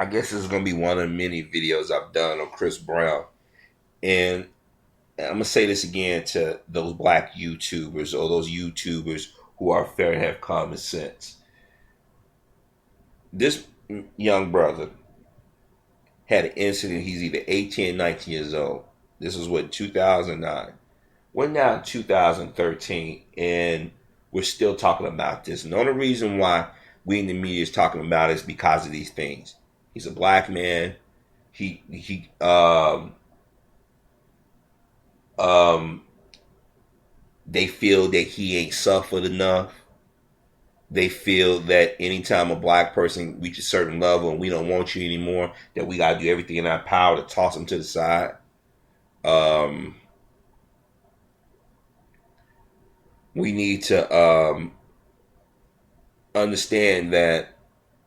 I guess this is gonna be one of the many videos I've done on Chris Brown, and I'm gonna say this again to those black YouTubers or those YouTubers who are fair and have common sense. This young brother had an incident. He's either 18 or 19 years old. This was what, 2009. We're now in 2013, and we're still talking about this. And the only reason why we in the media is talking about it is because of these things. He's a black man. He um they feel that he ain't suffered enough. They feel that anytime a black person reaches a certain level and we don't want you anymore, that we gotta do everything in our power to toss them to the side. Um, we need to understand that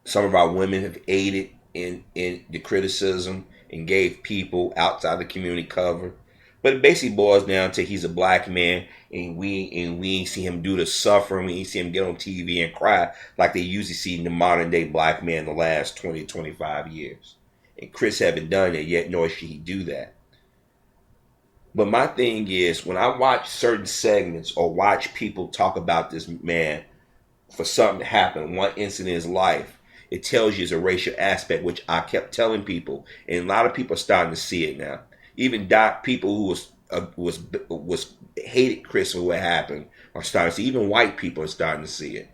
some of our women have aided in the criticism and gave people outside the community cover. But it basically boils down to he's a black man, and we ain't see him do the suffering. We ain't see him get on TV and cry like they usually see in the modern day black man the last 20, 25 years. And Chris haven't done it yet, nor should he do that. But my thing is, when I watch certain segments or watch people talk about this man for something to happen, one incident in his life, it tells you it's a racial aspect, which I kept telling people, and a lot of people are starting to see it now. Even people who was hated Chris for what happened are starting to see. Even white people are starting to see it.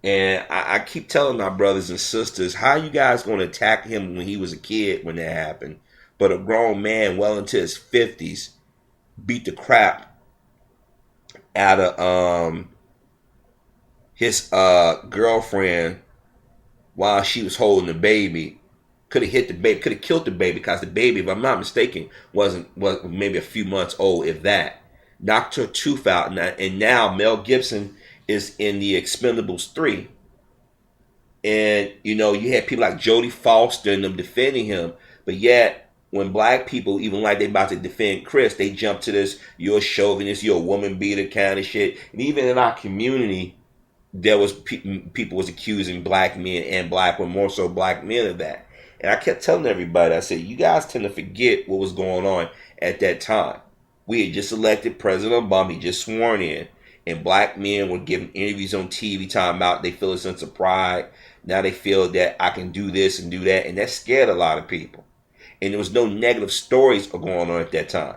And I keep telling my brothers and sisters, how you guys going to attack him when he was a kid when that happened, but a grown man well into his 50s beat the crap out of his girlfriend while she was holding the baby. Could have hit the baby, could have killed the baby, because the baby, if I'm not mistaken, was maybe a few months old, if that. Knocked her tooth out, and now Mel Gibson is in the Expendables 3. And, you had people like Jodie Foster and them defending him, but yet, when black people, even like they about to defend Chris, they jump to this, you're a chauvinist, you're a woman beater kind of shit. And even in our community, there was people was accusing black men and black women, more so black men, of that. And I kept telling everybody, I said, you guys tend to forget what was going on at that time. We had just elected President Obama, he just sworn in, and black men were giving interviews on TV talking about they feel a sense of pride. Now they feel that I can do this and do that, and that scared a lot of people. And there was no negative stories going on at that time.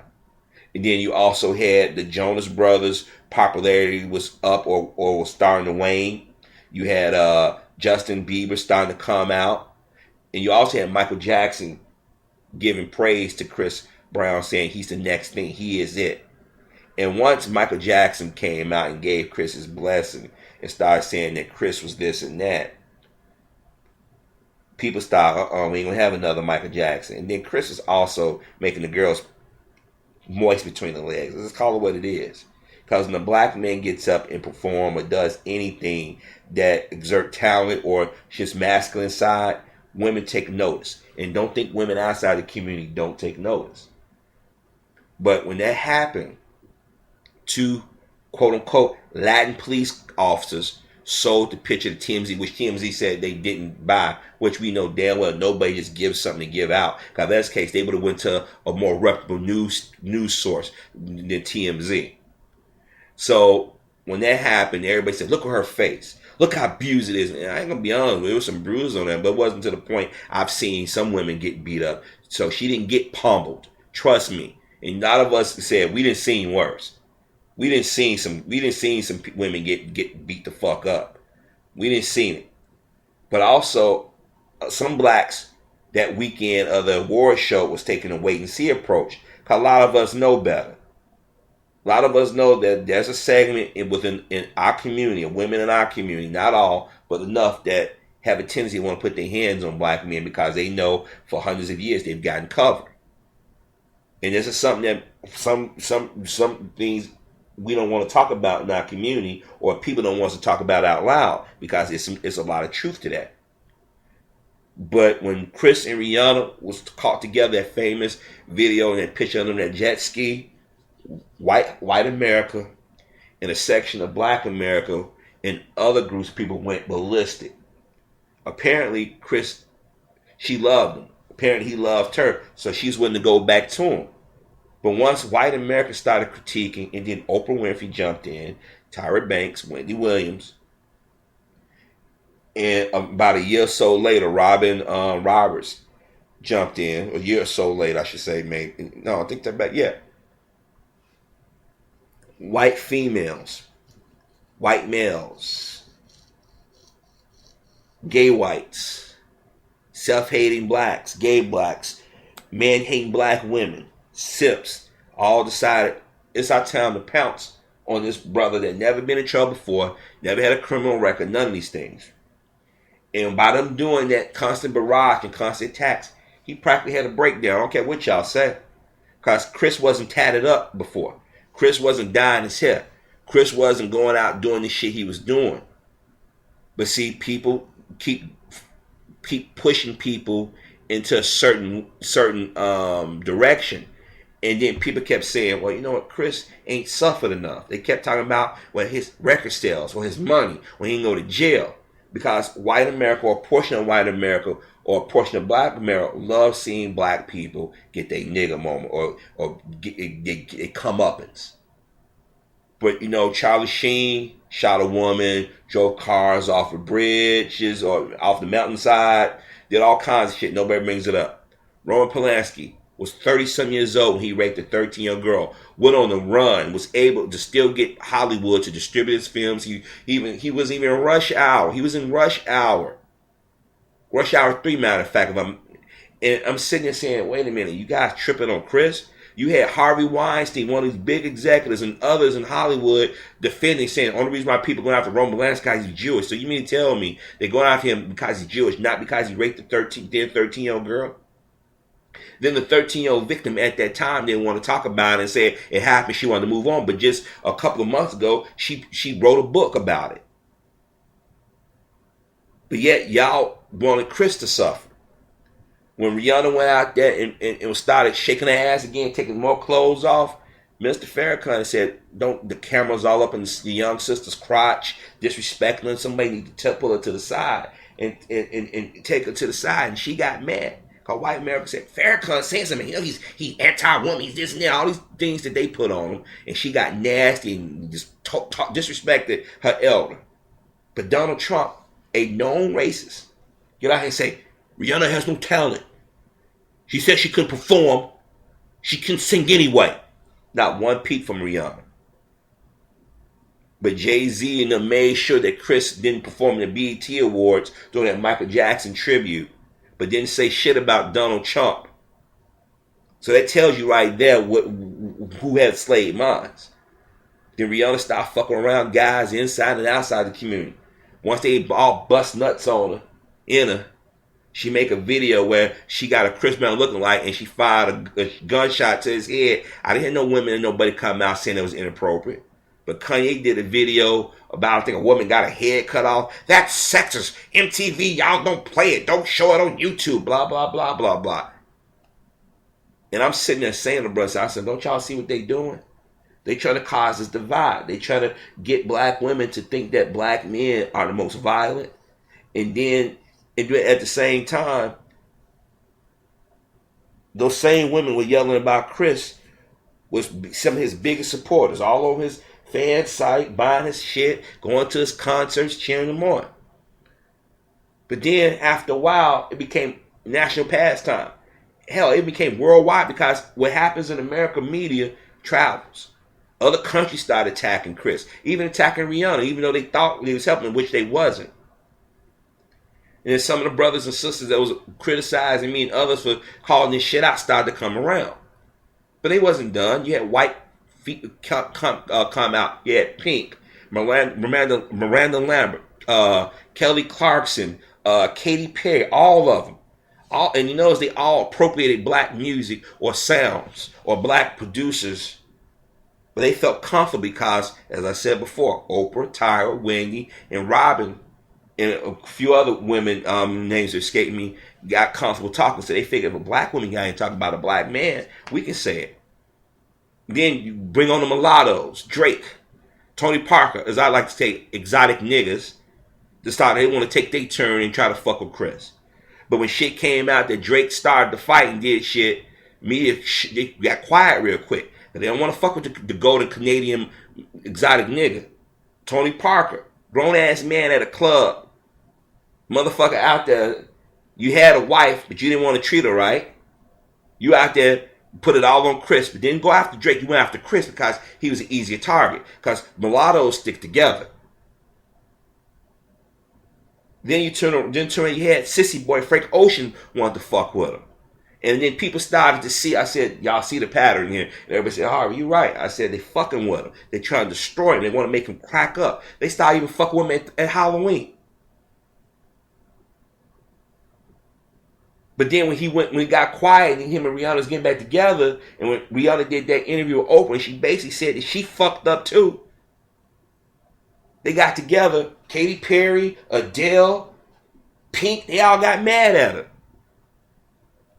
And then you also had the Jonas Brothers' popularity was up or was starting to wane. You had Justin Bieber starting to come out. And you also had Michael Jackson giving praise to Chris Brown, saying he's the next thing, he is it. And once Michael Jackson came out and gave Chris his blessing and started saying that Chris was this and that, people started, we ain't gonna have another Michael Jackson. And then Chris is also making the girls moist between the legs. Let's call it what it is. Because when a black man gets up and perform or does anything that exert talent or just masculine side, women take notice. And don't think women outside the community don't take notice. But when that happened, two quote unquote Latin police officers sold the picture to TMZ, which TMZ said they didn't buy, which we know damn well nobody just gives something to give out. Because in that case, they would have went to a more reputable news source than TMZ. So when that happened, everybody said, look at her face. Look how abused it is. And I ain't going to be honest, there was some bruises on that, but it wasn't to the point I've seen some women get beat up. So she didn't get pummeled. Trust me. And a lot of us said we didn't see worse. We didn't see some women get beat the fuck up. We didn't see it. But also, some blacks that weekend of the award show was taking a wait and see approach. Because a lot of us know better. A lot of us know that there's a segment in our community, of women in our community, not all, but enough that have a tendency to want to put their hands on black men because they know for hundreds of years they've gotten covered. And this is something that some things we don't want to talk about in our community, or people don't want us to talk about out loud, because it's a lot of truth to that. But when Chris and Rihanna was caught together, that famous video and that picture of them, that jet ski, white America and a section of black America and other groups of people went ballistic. Apparently, Chris She loved him. Apparently he loved her, so she's willing to go back to him. But once white America started critiquing, and then Oprah Winfrey jumped in, Tyra Banks, Wendy Williams, and about a year or so later, Robin Roberts jumped in. A year or so later, I should say, maybe. No, I think they're back. Yeah. White females, white males, gay whites, self-hating blacks, gay blacks, man-hating black women, simps, all decided it's our time to pounce on this brother that never been in trouble before, never had a criminal record, none of these things. And by them doing that constant barrage and constant attacks, he practically had a breakdown. I don't care what y'all say. Because Chris wasn't tatted up before. Chris wasn't dyeing his hair. Chris wasn't going out doing the shit he was doing. But see, people keep pushing people into a certain direction. And then people kept saying, well, you know what, Chris ain't suffered enough. They kept talking about, well, his record sales or his money when he didn't go to jail. Because white America, or a portion of white America, or a portion of black America love seeing black people get their nigga moment or get comeuppance. But, you know, Charlie Sheen shot a woman, drove cars off of bridges or off the mountainside, did all kinds of shit. Nobody brings it up. Roman Polanski was 30-some years old when he raped a 13-year-old girl. Went on the run, was able to still get Hollywood to distribute his films. He was even in Rush Hour. He was in Rush Hour. Rush Hour 3, matter of fact. I'm sitting there saying, wait a minute, you guys tripping on Chris? You had Harvey Weinstein, one of these big executives, and others in Hollywood defending, saying, only reason why people going after Roman Polanski is because he's Jewish. So you mean to tell me they're going after him because he's Jewish, not because he raped the 13-year-old girl? Then the 13-year-old victim at that time didn't want to talk about it and say it happened, she wanted to move on. But just a couple of months ago, she wrote a book about it. But yet, y'all wanted Chris to suffer. When Rihanna went out there and started shaking her ass again, taking more clothes off, Mr. Farrakhan said, don't, the camera's all up in the young sister's crotch, disrespecting her. Somebody need to pull her to the side and take her to the side. And she got mad. Because white America said, Farrakhan saying something. You know, he's anti-woman, he's this and that, all these things that they put on him. And she got nasty and just disrespected her elder. But Donald Trump, a known racist, get out here and say, Rihanna has no talent. She said she couldn't perform. She couldn't sing anyway. Not one peep from Rihanna. But Jay-Z and them made sure that Chris didn't perform in the BET Awards during that Michael Jackson tribute, but didn't say shit about Donald Trump. So that tells you right there who had slave minds. Then Rihanna stopped fucking around guys inside and outside the community. Once they all bust nuts on her, in her, she make a video where she got a Chris Brown looking like, and she fired a gunshot to his head. I didn't hear no women and nobody come out saying it was inappropriate. But Kanye did a video about, I think, a woman got her head cut off. That's sexist. MTV, y'all don't play it. Don't show it on YouTube. Blah, blah, blah, blah, blah. And I'm sitting there saying to brothers, I said, don't y'all see what they doing? They try to cause this divide. They try to get black women to think that black men are the most violent. And then at the same time, those same women were yelling about Chris was some of his biggest supporters, all over his fan site, buying his shit, going to his concerts, cheering him on. But then after a while, it became national pastime. Hell, it became worldwide, because what happens in America media travels. Other countries started attacking Chris, even attacking Rihanna, even though they thought he was helping, which they wasn't. And then some of the brothers and sisters that was criticizing me and others for calling this shit out started to come around. But they wasn't done. You had white feet come out. You had Pink, Miranda Lambert, Kelly Clarkson, Katy Perry, all of them. And you notice they all appropriated black music or sounds or black producers. But they felt comfortable because, as I said before, Oprah, Tyra, Wendy, and Robin, and a few other women, names escaping me, got comfortable talking. So they figured if a black woman ain't talking about a black man, we can say it. Then you bring on the mulattoes, Drake, Tony Parker, as I like to say, exotic niggas, they want to take their turn and try to fuck with Chris. But when shit came out that Drake started the fight and did shit, media they got quiet real quick. They don't want to fuck with the golden Canadian exotic nigga. Tony Parker, grown ass man at a club. Motherfucker out there, you had a wife, but you didn't want to treat her right. You out there, put it all on Chris, but didn't go after Drake. You went after Chris because he was an easier target. Because mulattoes stick together. Then you turn around, you had Sissy Boy, Frank Ocean wanted to fuck with him. And then people started to see, I said, y'all see the pattern here. And everybody said, Harvey, you're right. I said, they fucking with him. They trying to destroy him. They want to make him crack up. They started even fucking with him at Halloween. But then when he got quiet and him and Rihanna was getting back together, and when Rihanna did that interview with Oprah, she basically said that she fucked up too. They got together, Katy Perry, Adele, Pink, they all got mad at her.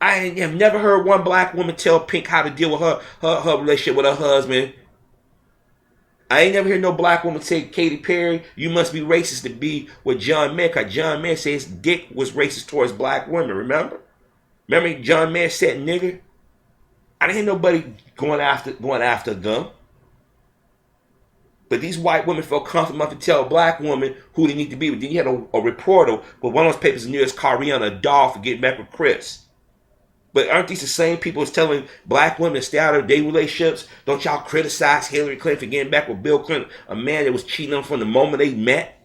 I have never heard one black woman tell Pink how to deal with her relationship with her husband. I ain't never heard no black woman say, Katy Perry, you must be racist to be with John Mayer, because John Mayer says Dick was racist towards black women, remember? Remember John Mayer said nigger? I didn't hear nobody going after them. But these white women felt comfortable enough to tell a black woman who they need to be with. Then you had a reporter with one of those papers in the news called Rihanna a doll for getting back with Chris. But aren't these the same people that's telling black women to stay out of their relationships? Don't y'all criticize Hillary Clinton for getting back with Bill Clinton, a man that was cheating on them from the moment they met?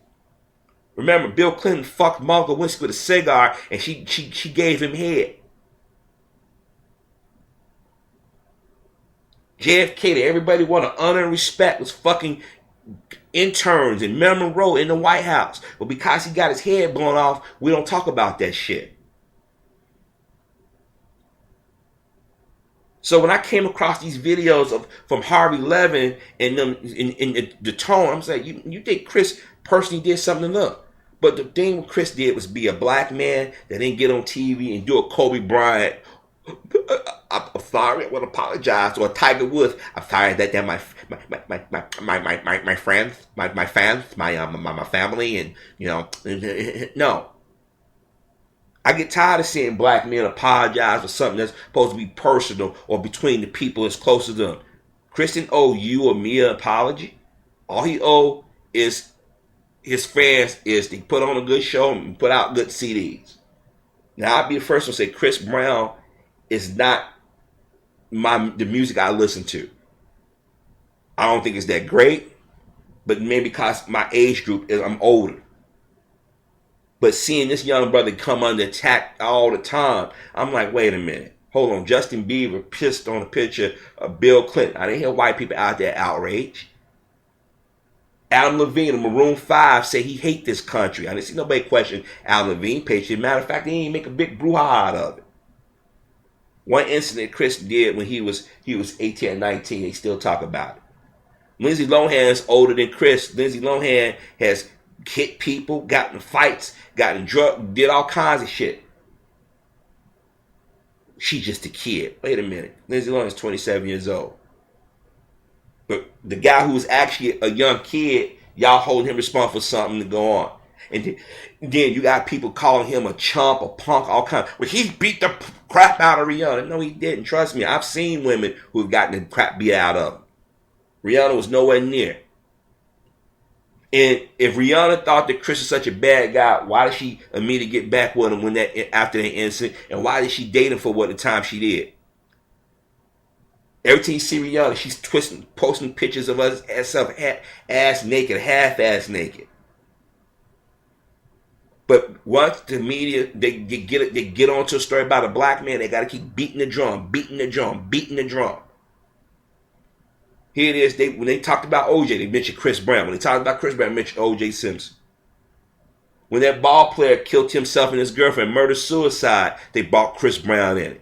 Remember, Bill Clinton fucked Monica Lewinsky with a cigar, and she gave him head. JFK that everybody wanted to honor and respect was fucking interns in Marilyn Monroe in the White House. But because he got his head blown off, we don't talk about that shit. So when I came across these videos from Harvey Levin and them in the tone, I'm saying, you think Chris personally did something to them. But the thing what Chris did was be a black man that didn't get on TV and do a Kobe Bryant, I'm sorry, I want to apologize, or a Tiger Woods, I'm sorry that they're my friends, my fans, my family, and you know, no. I get tired of seeing black men apologize for something that's supposed to be personal or between the people that's close to them. Chris didn't owe you or me an apology. All he owed is his fans is to put on a good show and put out good CDs. Now, I'll be the first one to say Chris Brown is not the music I listen to. I don't think it's that great, but maybe because my age group is I'm older. But seeing this young brother come under attack all the time, I'm like, wait a minute. Hold on. Justin Bieber pissed on a picture of Bill Clinton. I didn't hear white people out there outraged. Adam Levine of Maroon 5 say he hate this country. I didn't see nobody question Adam Levine page. As a matter of fact, they didn't make a big brouhaha out of it. One incident Chris did when he was 18 and 19, they still talk about it. Lindsay Lohan's older than Chris. Lindsay Lohan has hit people, got in fights, got in drug, did all kinds of shit. She's just a kid. Wait a minute. Lindsay Lohan's 27 years old. But the guy who was actually a young kid, y'all holding him responsible for something to go on. And then you got people calling him a chump, a punk, all kinds. Well, he beat the crap out of Rihanna. No, he didn't. Trust me. I've seen women who've gotten the crap beat out of them. Rihanna was nowhere near. And if Rihanna thought that Chris was such a bad guy, why did she immediately get back with him after that incident? And why did she date him for what the time she did? Every time you see Rihanna, she's posting pictures of herself ass naked, half-ass naked. But once the media, they get onto a story about a black man, they got to keep beating the drum. Here it is. When they talked about OJ, they mentioned Chris Brown. When they talked about Chris Brown, they mentioned OJ Simpson. When that ball player killed himself and his girlfriend, murder-suicide, they brought Chris Brown in it.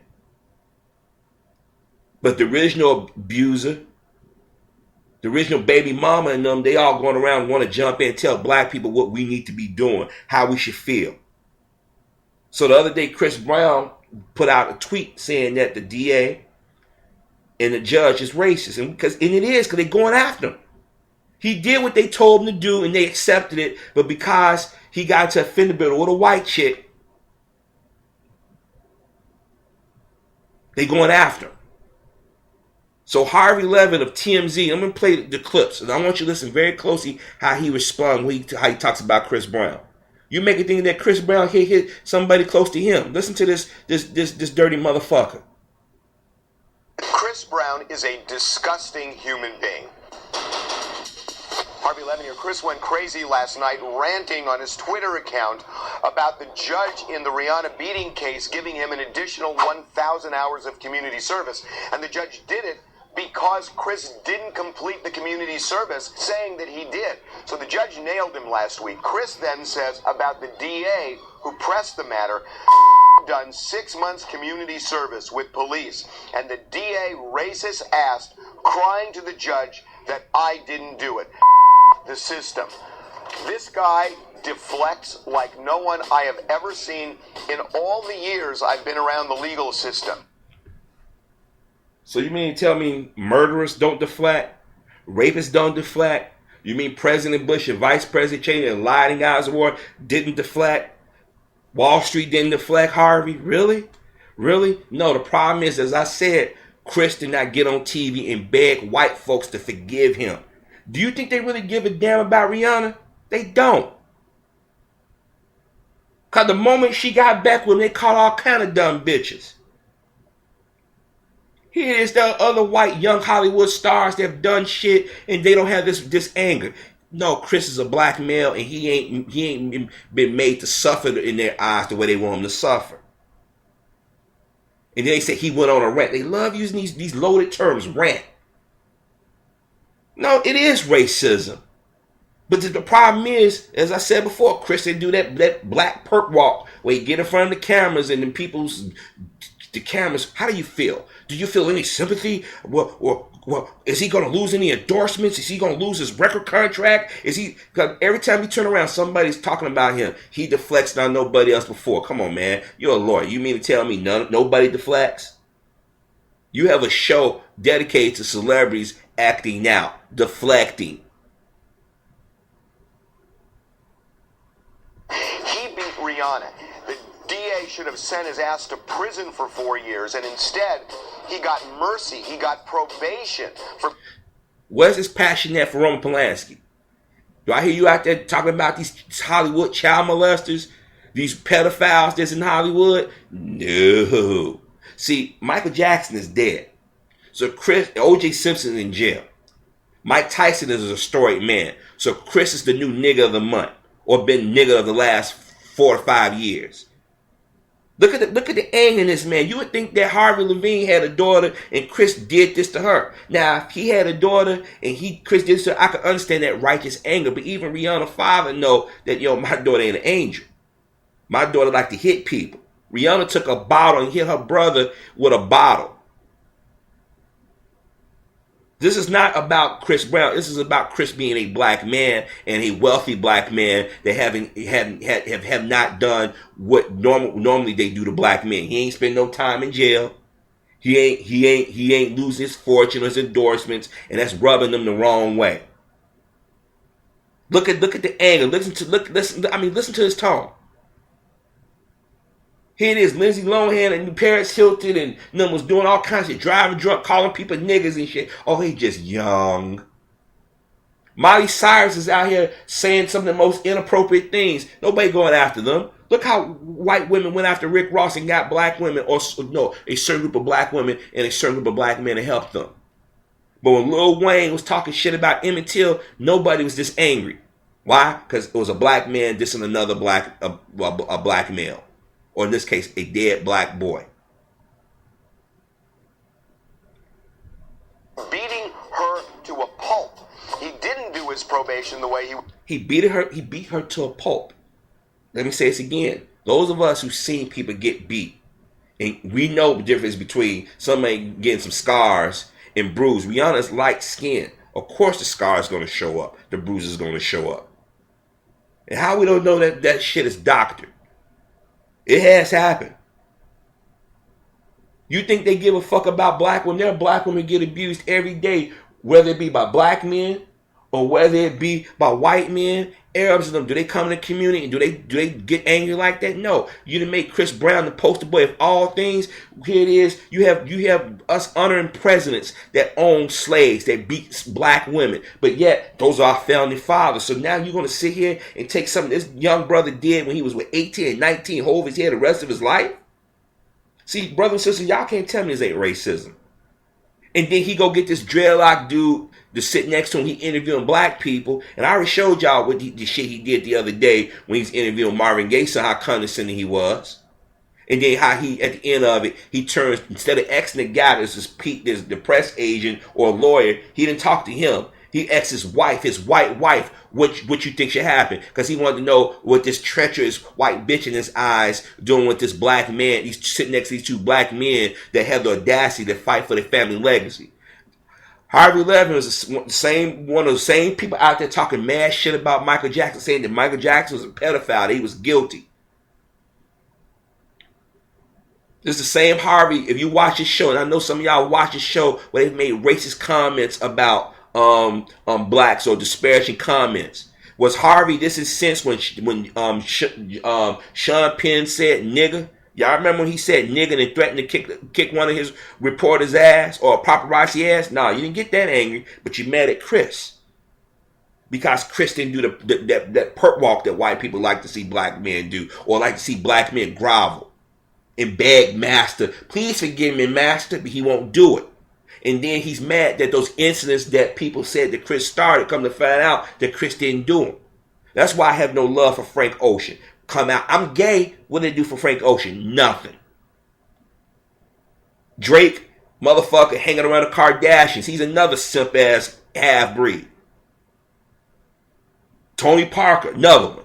But the original abuser, the original baby mama and them, they all going around want to jump in and tell black people what we need to be doing, how we should feel. So the other day, Chris Brown put out a tweet saying that the DA and the judge is racist. And it is, because they're going after him. He did what they told him to do, and they accepted it. But because he got into a fender bender with a white chick, They going after him. So Harvey Levin of TMZ, I'm going to play the clips, and I want you to listen very closely how he responds, how he talks about Chris Brown. You make it think that Chris Brown hit somebody close to him. Listen to this dirty motherfucker. Chris Brown is a disgusting human being. Harvey Levin here. Chris went crazy last night ranting on his Twitter account about the judge in the Rihanna beating case giving him an additional 1,000 hours of community service. And the judge did it because Chris didn't complete the community service, saying that he did. So the judge nailed him last week. Chris then says about the DA who pressed the matter, done 6 months community service with police, and the DA racist ass crying to the judge that I didn't do it. The system. This guy deflects like no one I have ever seen in all the years I've been around the legal system. So you mean to tell me murderers don't deflect? Rapists don't deflect? You mean President Bush and Vice President Cheney and lying guys of war didn't deflect? Wall Street didn't deflect, Harvey? Really? Really? No, the problem is, as I said, Chris did not get on TV and beg white folks to forgive him. Do you think they really give a damn about Rihanna? They don't. Because the moment she got back with him, they caught all kind of dumb bitches. Here is the other white young Hollywood stars that have done shit and they don't have this anger. No, Chris is a black male and he ain't been made to suffer in their eyes the way they want him to suffer. And then they say he went on a rant. They love using these loaded terms, rant. No, it is racism. But the problem is, as I said before, Chris, they do that black perp walk where you get in front of the cameras and then the cameras. How do you feel? Do you feel any sympathy? Well, is he going to lose any endorsements? Is he going to lose his record contract? Because every time you turn around, somebody's talking about him. He deflects on nobody else before. Come on, man. You're a lawyer. You mean to tell me nobody deflects? You have a show dedicated to celebrities acting out, deflecting. He beat Rihanna. The DA should have sent his ass to prison for 4 years, and instead, he got mercy. He got probation for. Where's his passion at for Roman Polanski? Do I hear you out there talking about these Hollywood child molesters, these pedophiles that's in Hollywood? No. See, Michael Jackson is dead. So O.J. Simpson in jail. Mike Tyson is a storied man. So Chris is the new nigga of the month, or been nigga of the last 4 or 5 years. Look at the anger in this man. You would think that Harvey Levine had a daughter and Chris did this to her. Now, if he had a daughter and Chris did this to her, I could understand that righteous anger. But even Rihanna's father know that, my daughter ain't an angel. My daughter like to hit people. Rihanna took a bottle and hit her brother with a bottle. This is not about Chris Brown. This is about Chris being a black man and a wealthy black man that have not done what normally they do to black men. He ain't spent no time in jail. He ain't losing his fortune or his endorsements, and that's rubbing them the wrong way. Look at the anger. Listen to his tone. Here it is, Lindsay Lohan and Paris Hilton and them was doing all kinds of shit, driving drunk, calling people niggas and shit. Oh, he just young. Miley Cyrus is out here saying some of the most inappropriate things. Nobody going after them. Look how white women went after Rick Ross and got black women, a certain group of black women and a certain group of black men to help them. But when Lil Wayne was talking shit about Emmett Till, nobody was this angry. Why? Because it was a black man dissing another a black male. Or in this case, a dead black boy. Beating her to a pulp. He didn't do his probation the way he beat her to a pulp. Let me say this again. Those of us who've seen people get beat, and we know the difference between somebody getting some scars and bruises. Rihanna's light skin. Of course the scar is going to show up. The bruise is going to show up. And how we don't know that shit is doctored? It has happened. You think they give a fuck about black women? There are black women get abused every day, whether it be by black men or whether it be by white men, Arabs and them, do they come in the community and do they get angry like that? No. You done make Chris Brown the poster boy of all things. Here it is. You have us honoring presidents that own slaves, that beat black women. But yet, those are our founding fathers. So now you're going to sit here and take something this young brother did when he was 18 and 19, hold his head the rest of his life? See, brothers and sisters, y'all can't tell me this ain't racism. And then he go get this dreadlock dude to sit next to him. He interviewing black people. And I already showed y'all what the shit he did the other day when he was interviewing Marvin Gaye, so how condescending he was. And then how he, at the end of it, he turns, instead of asking the guy that's the press agent or lawyer, he didn't talk to him. He asked his wife, his white wife, what you think should happen. Because he wanted to know what this treacherous white bitch in his eyes doing with this black man. He's sitting next to these two black men that have the audacity to fight for their family legacy. Harvey Levin was one of the same people out there talking mad shit about Michael Jackson, saying that Michael Jackson was a pedophile, that he was guilty. This is the same Harvey, if you watch his show, and I know some of y'all watch his show where they've made racist comments about blacks or disparaging comments. Was Harvey this is since when Sean Penn said nigger? Y'all remember when he said nigger and threatened to kick one of his reporters' ass or a paparazzi ass? No, you didn't get that angry, but you mad at Chris. Because Chris didn't do that perp walk that white people like to see black men do, or like to see black men grovel and beg master, please forgive me, master, but he won't do it. And then he's mad that those incidents that people said that Chris started, come to find out that Chris didn't do them. That's why I have no love for Frank Ocean. Come out, I'm gay, what did they do for Frank Ocean? Nothing. Drake, motherfucker, hanging around the Kardashians. He's another simp-ass half-breed. Tony Parker, another one.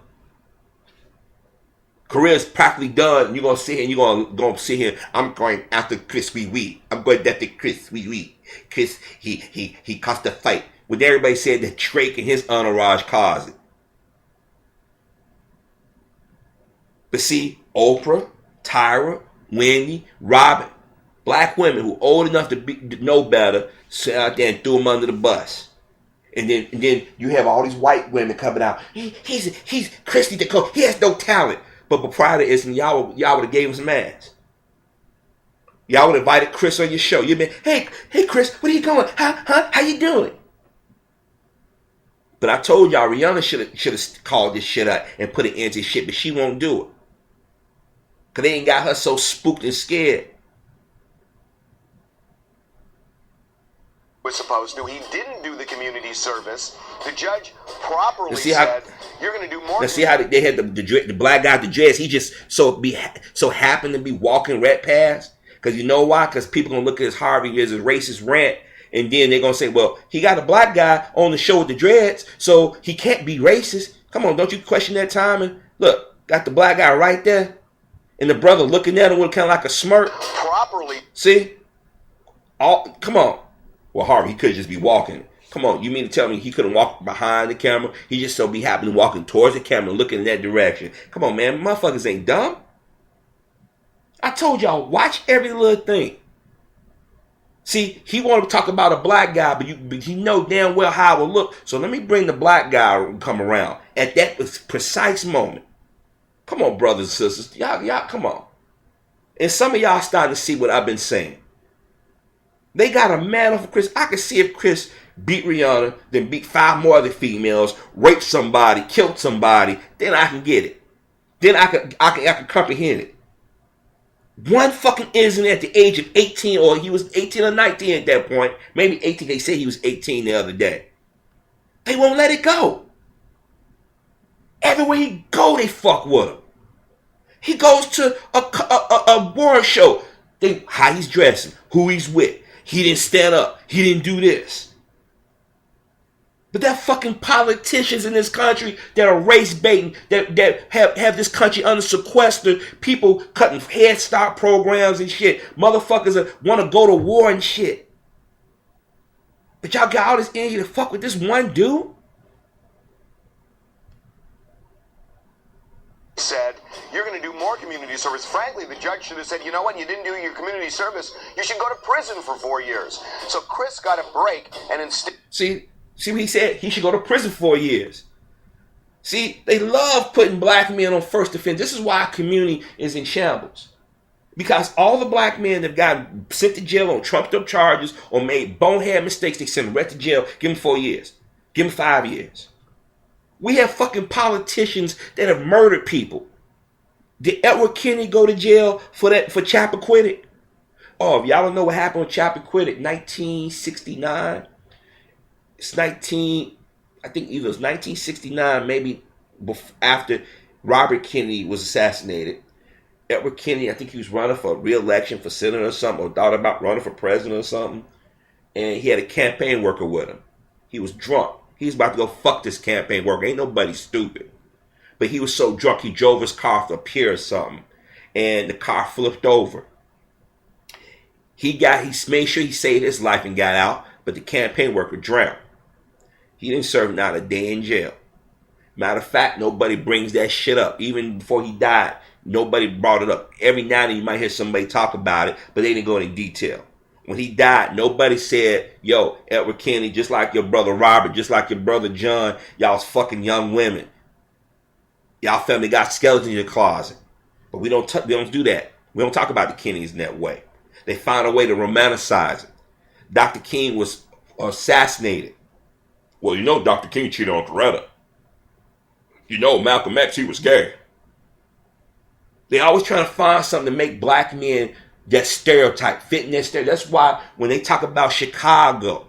Career's practically done, and you're gonna sit here and you're gonna sit here. I'm going after Chris Wee Wee. I'm going after Chris Wee Wee. Chris, he caused the fight. When everybody said that Drake and his entourage caused it. But see, Oprah, Tyra, Wendy, Robin, black women who old enough to know better, sit out there and threw them under the bus. And then you have all these white women coming out. He's Christy DeCole. He has no talent. But prior to this, y'all would have gave him some ass. Y'all would have invited Chris on your show. You'd been, hey Chris, what are you going? How you doing? But I told y'all Rihanna should have called this shit out and put an end to shit, but she won't do it. Because they ain't got her so spooked and scared. Was supposed to. He didn't do the community service. The judge properly said, you're going to do more. Let's see how they had the black guy, the dress. He just so happened to be walking right past. Because you know why? Because people going to look at his Harvey as a racist rant. And then they're going to say, well, he got a black guy on the show with the dreads, so he can't be racist. Come on, don't you question that timing? Look, got the black guy right there. And the brother looking at him with kind of like a smirk. Properly. See? Come on. Well, Harvey, he could just be walking. Come on, you mean to tell me he couldn't walk behind the camera? He just so be happening walking towards the camera, looking in that direction. Come on, man. Motherfuckers ain't dumb. I told y'all, watch every little thing. See, he wanted to talk about a black guy, but he know damn well how it will look. So let me bring the black guy come around at that precise moment. Come on, brothers and sisters. Y'all, come on. And some of y'all starting to see what I've been saying. They got a man off of Chris. I can see if Chris beat Rihanna, then beat 5 more other females, raped somebody, killed somebody, then I can get it. Then I can comprehend it. One fucking incident at the age of 18, or he was 18 or 19 at that point. Maybe 18. They said he was 18 the other day. They won't let it go. Everywhere he go, they fuck with him. He goes to a award show. How he's dressing, who he's with. He didn't stand up. He didn't do this. But there are fucking politicians in this country that are race baiting, that have this country under sequester, people cutting Head Start programs and shit. Motherfuckers that want to go to war and shit. But y'all got all this energy to fuck with this one dude? Said, you're going to do more community service. Frankly, the judge should have said, you know what, you didn't do your community service. You should go to prison for 4 years. So Chris got a break and instead... See, See what he said? He should go to prison 4 years. See, they love putting black men on first offense. This is why our community is in shambles. Because all the black men that got sent to jail on trumped up charges or made bonehead mistakes, they send them right to jail, give them 4 years. Give them 5 years. We have fucking politicians that have murdered people. Did Edward Kennedy go to jail for Chappaquiddick? Oh, if y'all don't know what happened with Chappaquiddick, 1969. It's I think either it was 1969, maybe after Robert Kennedy was assassinated. Edward Kennedy, I think he was running for re-election for senator or something, or thought about running for president or something. And he had a campaign worker with him. He was drunk. He was about to go fuck this campaign worker. Ain't nobody stupid. But he was so drunk, he drove his car off a pier or something. And the car flipped over. He made sure he saved his life and got out, but the campaign worker drowned. He didn't serve not a day in jail. Matter of fact, nobody brings that shit up. Even before he died, nobody brought it up. Every now and then you might hear somebody talk about it, but they didn't go into detail. When he died, nobody said, yo, Edward Kennedy, just like your brother Robert, just like your brother John, y'all's fucking young women. Y'all family got skeletons in your closet. But we don't do that. We don't talk about the Kennedys in that way. They found a way to romanticize it. Dr. King was assassinated. Well, you know Dr. King cheated on Coretta. You know Malcolm X, he was gay. They always trying to find something to make black men that stereotype, fit in that stereotype. That's why when they talk about Chicago,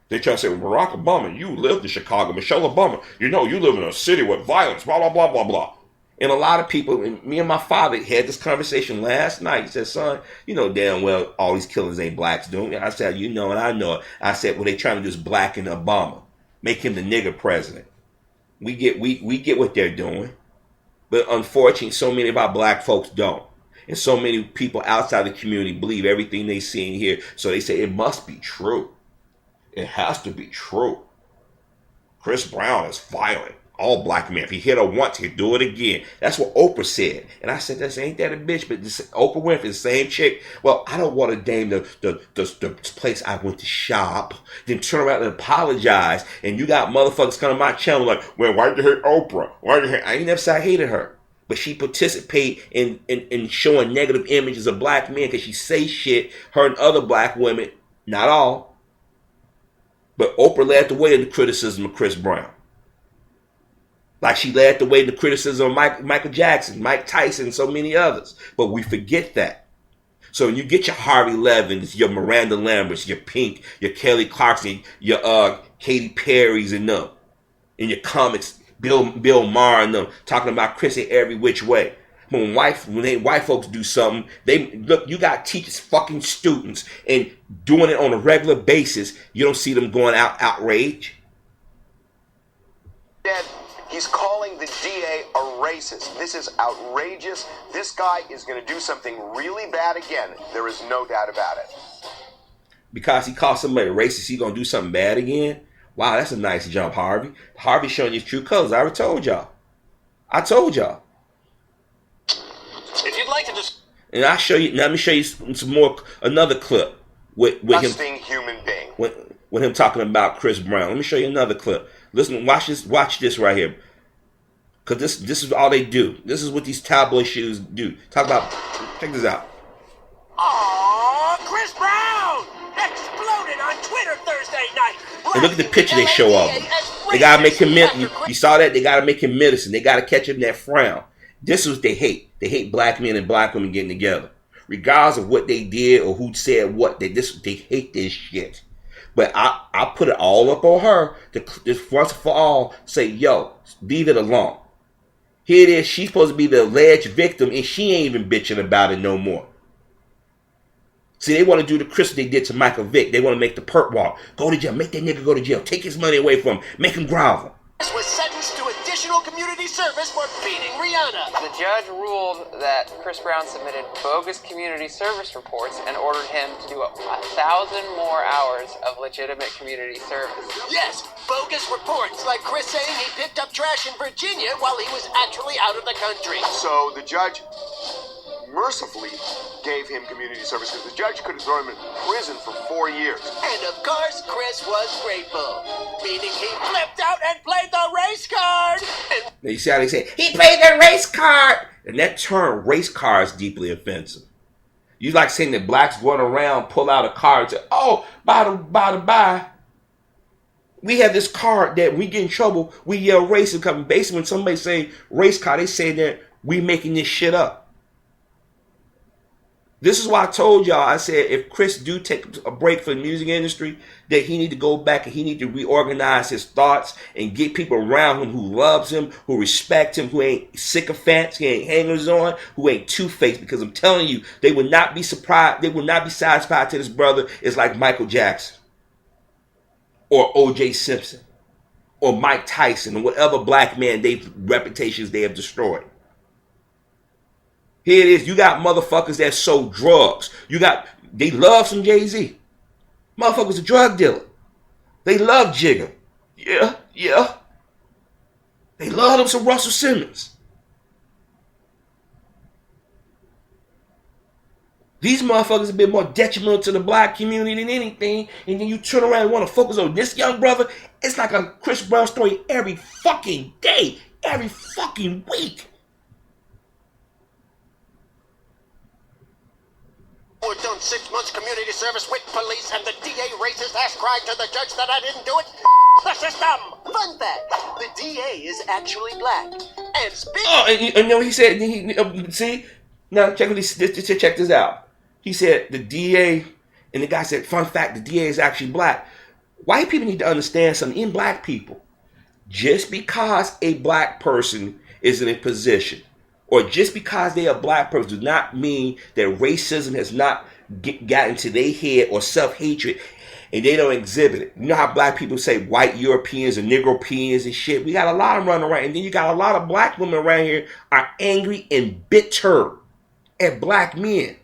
they try to say, well, Barack Obama, you lived in Chicago. Michelle Obama, you know, you live in a city with violence, blah, blah, blah, blah, blah. And a lot of people, and me and my father had this conversation last night. He said, son, you know damn well all these killings ain't blacks doing. I said, you know, and I know it. I said, well, they trying to do is blacken Obama, make him the nigger president. We get what they're doing. But unfortunately, so many of our black folks don't. And so many people outside the community believe everything they see and hear. So they say it must be true. It has to be true. Chris Brown is violent. All black men. If he hit her once, he'll do it again. That's what Oprah said. And I said, ain't that a bitch? But this, Oprah Winfrey, the same chick. Well, I don't want to name the place I went to shop. Then turn around and apologize. And you got motherfuckers coming to my channel like, well, why'd you hate Oprah? Why'd you hate? I ain't never said I hated her. But she participate in showing negative images of black men because she say shit, her and other black women, not all. But Oprah led the way in the criticism of Chris Brown. Like she led the way in the criticism of Michael Jackson, Mike Tyson, and so many others. But we forget that. So when you get your Harvey Levins, your Miranda Lamberts, your Pink, your Kelly Clarkson, your Katy Perry's and them, in your comics, Bill Maher and them, talking about Chris in every which way. When white folks do something, you got teachers fucking students and doing it on a regular basis. You don't see them going outrage. Dad, he's calling the DA a racist. This is outrageous. This guy is going to do something really bad again. There is no doubt about it. Because he called somebody racist, he going to do something bad again? Wow, that's a nice jump, Harvey. Harvey's showing his true colors. I already told y'all. If you'd like to just... And I'll show you... Now, let me show you some more... Another clip with him... human being. With him talking about Chris Brown. Let me show you another clip. Listen, watch this right here. Because this is all they do. This is what these tabloid shoes do. Check this out. Aww, Chris Brown exploded on Twitter Thursday night. And look at the picture they show of him. They gotta make him... You saw that? They gotta make him medicine. They gotta catch him in that frown. This is what they hate. They hate black men and black women getting together. Regardless of what they did or who said what, they hate this shit. But I put it all up on her to just once for all say, yo, leave it alone. Here it is. She's supposed to be the alleged victim, and she ain't even bitching about it no more. See, they want to do the Chris they did to Michael Vick. They want to make the perp walk. Go to jail. Make that nigga go to jail. Take his money away from him. Make him grovel. This was sentenced to additional community service for beating Rihanna. The judge ruled that Chris Brown submitted bogus community service reports and ordered him to do 1,000 more hours of legitimate community service. Yes, bogus reports like Chris saying he picked up trash in Virginia while he was actually out of the country. So the judge mercifully gave him community service because the judge could have thrown him in prison for 4 years. And of course, Chris was grateful, meaning he flipped out and played the race card. And Now you see how they say, he played the race card. And that term, race card, is deeply offensive. You like saying that blacks run around, pull out a card and say, oh, by the by, we have this card that we get in trouble, we yell race and come. Basically, when somebody say race card, they say that we making this shit up. This is why I told y'all, I said if Chris do take a break from the music industry, that he need to go back and he need to reorganize his thoughts and get people around him who loves him, who respect him, who ain't sycophants, who ain't hangers on, who ain't two-faced. Because I'm telling you, they would not be surprised, they would not be satisfied to this brother is like Michael Jackson or O.J. Simpson or Mike Tyson or whatever black man reputations they have destroyed. Here it is. You got motherfuckers that sold drugs. They love some Jay-Z. Motherfuckers a drug dealer. They love Jigga. Yeah. They love them some Russell Simmons. These motherfuckers have been more detrimental to the black community than anything. And then you turn around and want to focus on this young brother. It's like a Chris Brown story every fucking day. Every fucking week. we're done 6 months community service with police, and the DA racist ass cried to the judge that I didn't do it. The system. Fun fact: the DA is actually black. And speaking. Oh, and you know he said. See, now check this out. He said the DA, and the guy said, "Fun fact: the DA is actually black." White people need to understand something. In black people, just because a black person is in a position, or just because they are a black person, does not mean that racism has not gotten to their head or self-hatred, and they don't exhibit it. You know how black people say white Europeans and Negropeans and shit? We got a lot of them running around, and then you got a lot of black women around here are angry and bitter at black men.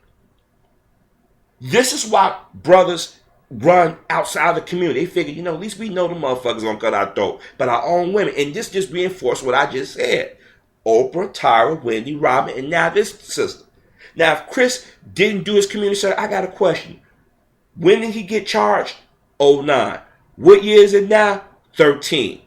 This is why brothers run outside the community. They figure, at least we know the motherfuckers gonna cut our throat, but our own women. And this just reinforced what I just said. Oprah, Tyra, Wendy, Robin, and now this sister. Now, if Chris didn't do his community service, I got a question. When did he get charged? 2009. What year is it now? 13.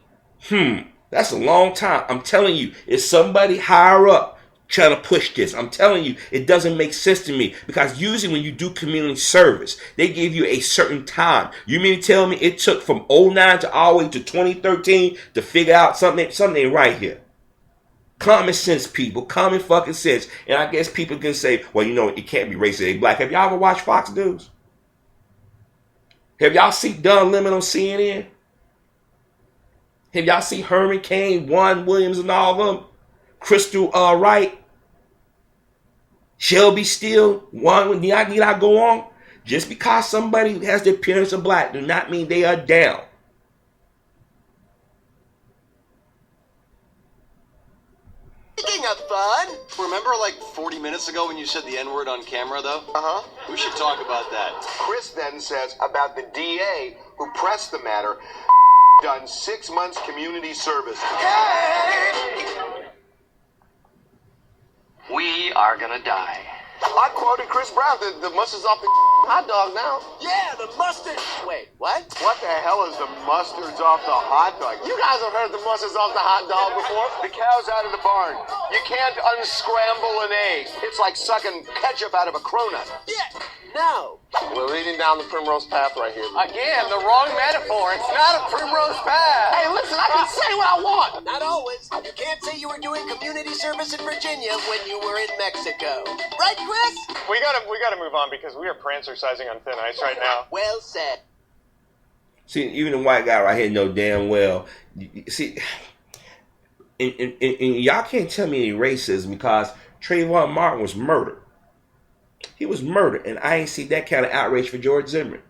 That's a long time. I'm telling you, it's somebody higher up trying to push this. I'm telling you, it doesn't make sense to me, because usually when you do community service, they give you a certain time. You mean to tell me it took from 2009 to all the way to 2013 to figure out something ain't right here? Common sense, people. Common fucking sense. And I guess people can say, well, it can't be racist. They black. Have y'all ever watched Fox News? Have y'all seen Don Lemon on CNN? Have y'all seen Herman Cain, Juan Williams, and all of them? Crystal Wright? Shelby Steele? Need I go on? Just because somebody has the appearance of black do not mean they are down. Speaking of fun. Remember 40 minutes ago when you said the N-word on camera, though? Uh-huh. We should talk about that. Chris then says about the DA who pressed the matter, done 6 months community service. We are gonna die. I quoted Chris Brown, the mustard's off the hot dog now. Yeah, the mustard. Wait, what? What the hell is the mustard's off the hot dog? You guys have heard the mustard's off the hot dog before? The cow's out of the barn. You can't unscramble an egg. It's like sucking ketchup out of a cronut. Yeah, no. We're leading down the primrose path right here. Again, the wrong metaphor. It's not a primrose path. Hey, listen, I can say what I want. Not always. You can't say you were doing community service in Virginia when you were in Mexico. Right, Chris? We gotta move on because we are prancercising on thin ice right now. Well said. See, even the white guy right here know damn well. See, and y'all can't tell me any racism, because Trayvon Martin was murdered. He was murdered, and I ain't see that kind of outrage for George Zimmerman.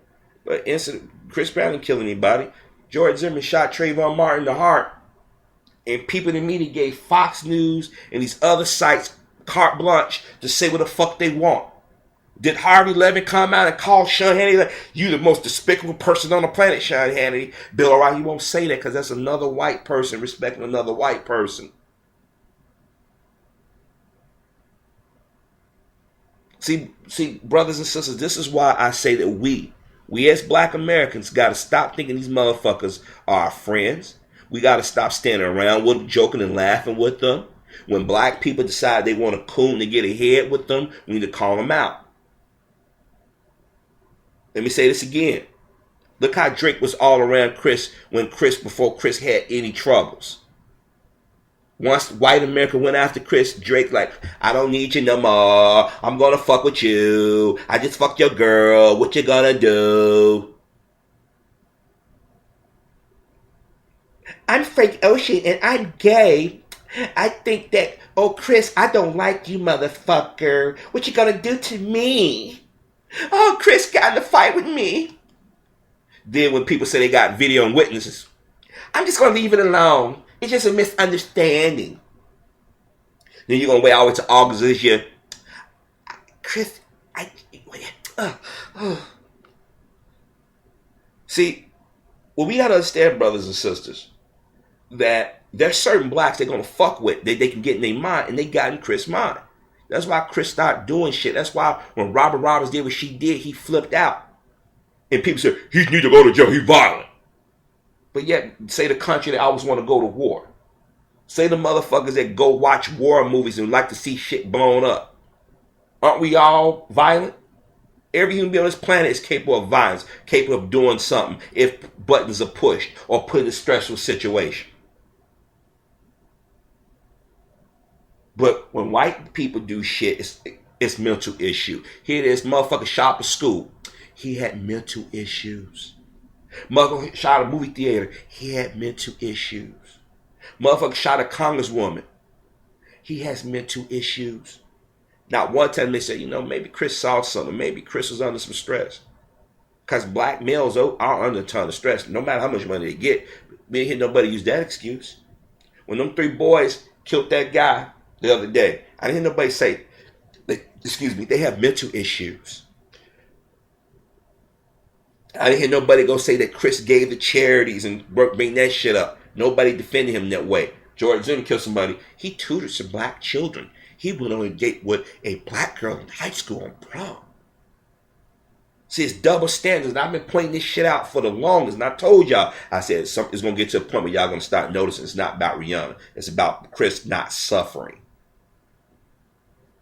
But Chris Brown didn't kill anybody. George Zimmerman shot Trayvon Martin in the heart, and people in the media gave Fox News and these other sites carte blanche to say what the fuck they want. Did Harvey Levin come out and call Sean Hannity you the most despicable person on the planet, Sean Hannity? Bill O'Reilly, he won't say that because that's another white person respecting another white person. See, brothers and sisters, this is why I say that we as black Americans got to stop thinking these motherfuckers are our friends. We got to stop standing around with them, joking and laughing with them. When black people decide they want to coon and get ahead with them, we need to call them out. Let me say this again. Look how Drake was all around Chris before Chris had any troubles. Once white America went after Chris, Drake like, I don't need you no more. I'm gonna fuck with you. I just fucked your girl. What you gonna do? I'm Frank Ocean and I'm gay. I think that, oh Chris, I don't like you, motherfucker. What you gonna do to me? Oh, Chris got in a fight with me. Then when people say they got video and witnesses, I'm just gonna leave it alone. It's just a misunderstanding. Then you're gonna wait all the way to August of this year. Chris, See, well, we gotta understand, brothers and sisters, that there's certain blacks they're gonna fuck with, they can get in their mind, and they got in Chris' mind. That's why Chris started doing shit. That's why when Robert Roberts did what she did, he flipped out. And people say, he need to go to jail, he's violent. But yet, say the country that always want to go to war. Say the motherfuckers that go watch war movies and like to see shit blown up. Aren't we all violent? Every human being on this planet is capable of violence, capable of doing something if buttons are pushed or put in a stressful situation. But when white people do shit, it's mental issue. Here it is, motherfucker shot up a school. He had mental issues. Motherfucker shot a movie theater. He had mental issues. Motherfucker shot a congresswoman. He has mental issues. Not one time they say, maybe Chris saw something. Maybe Chris was under some stress. Because black males are under a ton of stress. No matter how much money they get. We didn't hear nobody use that excuse. When them 3 boys killed that guy the other day, I didn't hear nobody say, they have mental issues. I didn't hear nobody go say that Chris gave the charities and bring that shit up. Nobody defended him that way. George Zimmerman killed somebody. He tutored some black children. He went on a date with a black girl in high school on prom. See, it's double standards. And I've been pointing this shit out for the longest. And I told y'all, I said, it's going to get to a point where y'all going to start noticing it's not about Rihanna. It's about Chris not suffering.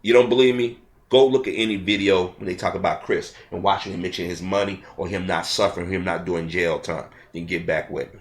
You don't believe me? Go look at any video when they talk about Chris and watch him mention his money or him not suffering, him not doing jail time. Then get back with me.